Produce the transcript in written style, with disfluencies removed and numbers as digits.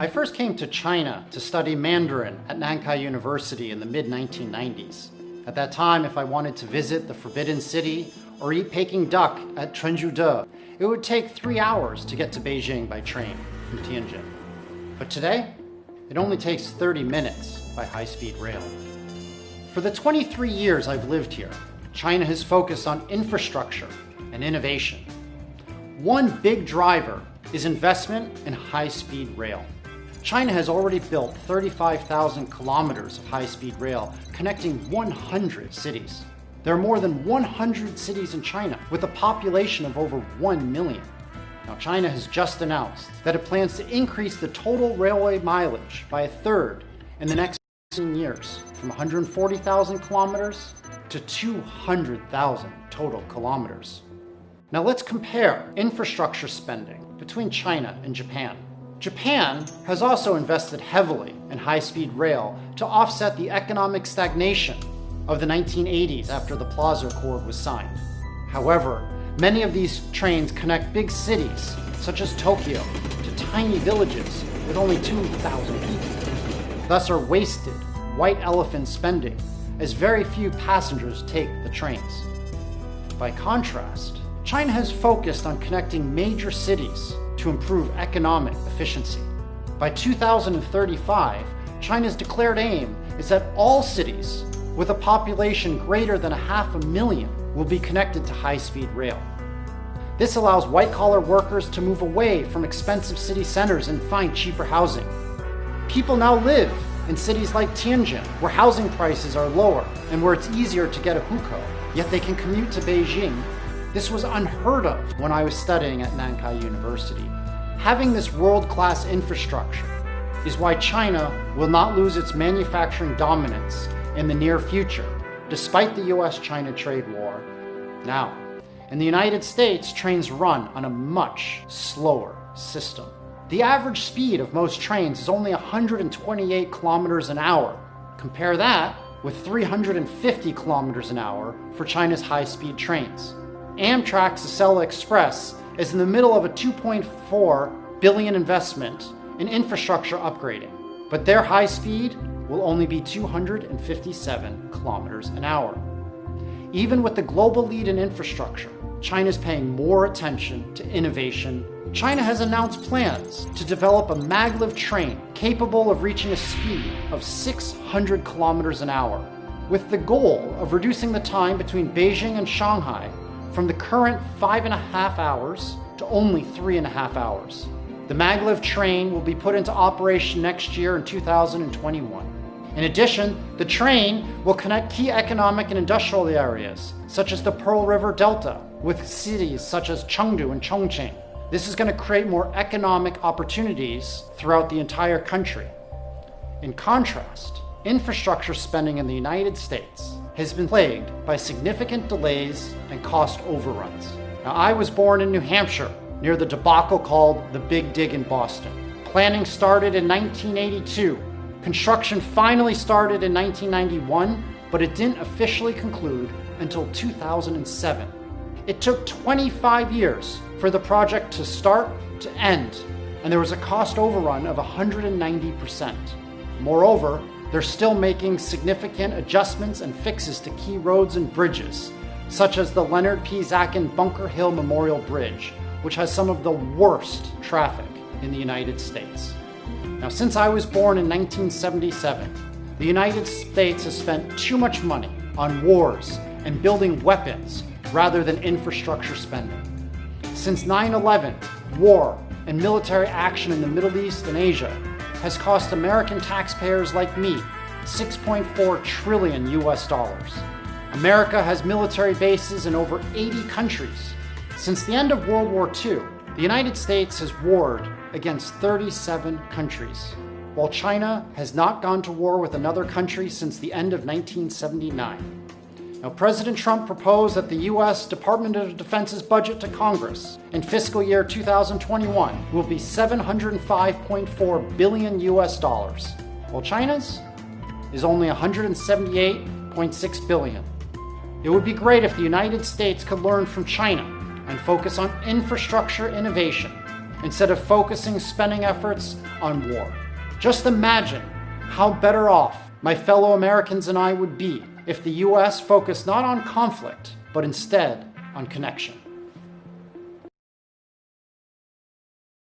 I first came to China to study Mandarin at Nankai University in the mid-1990s. At that time, if I wanted to visit the Forbidden City or eat Peking duck at Chenzhude, it would take 3 hours to get to Beijing by train from Tianjin. But today, it only takes 30 minutes by high-speed rail. For the 23 years I've lived here, China has focused on infrastructure and innovation. One big driver is investment in high-speed rail. China has already built 35,000 kilometers of high-speed rail connecting 100 cities. There are more than 100 cities in China with a population of over 1 million. Now, China has just announced that it plans to increase the total railway mileage by a third in the next 15 years, from 140,000 kilometers to 200,000 total kilometers. Now let's compare infrastructure spending between China and Japan. Japan has also invested heavily in high-speed rail to offset the economic stagnation of the 1980s after the Plaza Accord was signed. However, many of these trains connect big cities, such as Tokyo, to tiny villages with only 2,000 people. Thus are wasted white elephant spending, as very few passengers take the trains. By contrast, China has focused on connecting major cities to improve economic efficiency. By 2035, China's declared aim is that all cities with a population greater than 500,000 will be connected to high-speed rail. This allows white-collar workers to move away from expensive city centers and find cheaper housing. People now live in cities like Tianjin, where housing prices are lower and where it's easier to get a hukou, yet they can commute to Beijing. This was unheard of when I was studying at Nankai University. Having this world-class infrastructure is why China will not lose its manufacturing dominance in the near future, despite the US-China trade war. Now, in the United States, trains run on a much slower system. The average speed of most trains is only 128 kilometers an hour. Compare that with 350 kilometers an hour for China's high-speed trains. Amtrak's Acela Express is in the middle of a $2.4 billion investment in infrastructure upgrading, but their high speed will only be 257 kilometers an hour. Even with the global lead in infrastructure, China is paying more attention to innovation. China has announced plans to develop a maglev train capable of reaching a speed of 600 kilometers an hour, with the goal of reducing the time between Beijing and Shanghai from the current 5.5 hours to only 3.5 hours. The maglev train will be put into operation next year in 2021. In addition, the train will connect key economic and industrial areas, such as the Pearl River Delta, with cities such as Chengdu and Chongqing. This is going to create more economic opportunities throughout the entire country. In contrast, infrastructure spending in the United States has been plagued by significant delays and cost overruns. Now, I was born in New Hampshire, near the debacle called the Big Dig in Boston. Planning started in 1982. Construction finally started in 1991, but it didn't officially conclude until 2007. It took 25 years for the project to start to end, and there was a cost overrun of 190%. Moreover, they're still making significant adjustments and fixes to key roads and bridges, such as the Leonard P. Zachin Bunker Hill Memorial Bridge, which has some of the worst traffic in the United States. Now, since I was born in 1977, the United States has spent too much money on wars and building weapons rather than infrastructure spending. Since 9/11, war and military action in the Middle East and Asia has cost American taxpayers like me $6.4 trillion US. America has military bases in over 80 countries. Since the end of World War II, the United States has warred against 37 countries, while China has not gone to war with another country since the end of 1979. Now, President Trump proposed that the U.S. Department of Defense's budget to Congress in fiscal year 2021 will be $705.4 billion US, while China's is only $178.6 billion. It would be great if the United States could learn from China and focus on infrastructure innovation instead of focusing spending efforts on war. Just imagine how better off my fellow Americans and I would be if the US focused not on conflict, but instead on connection.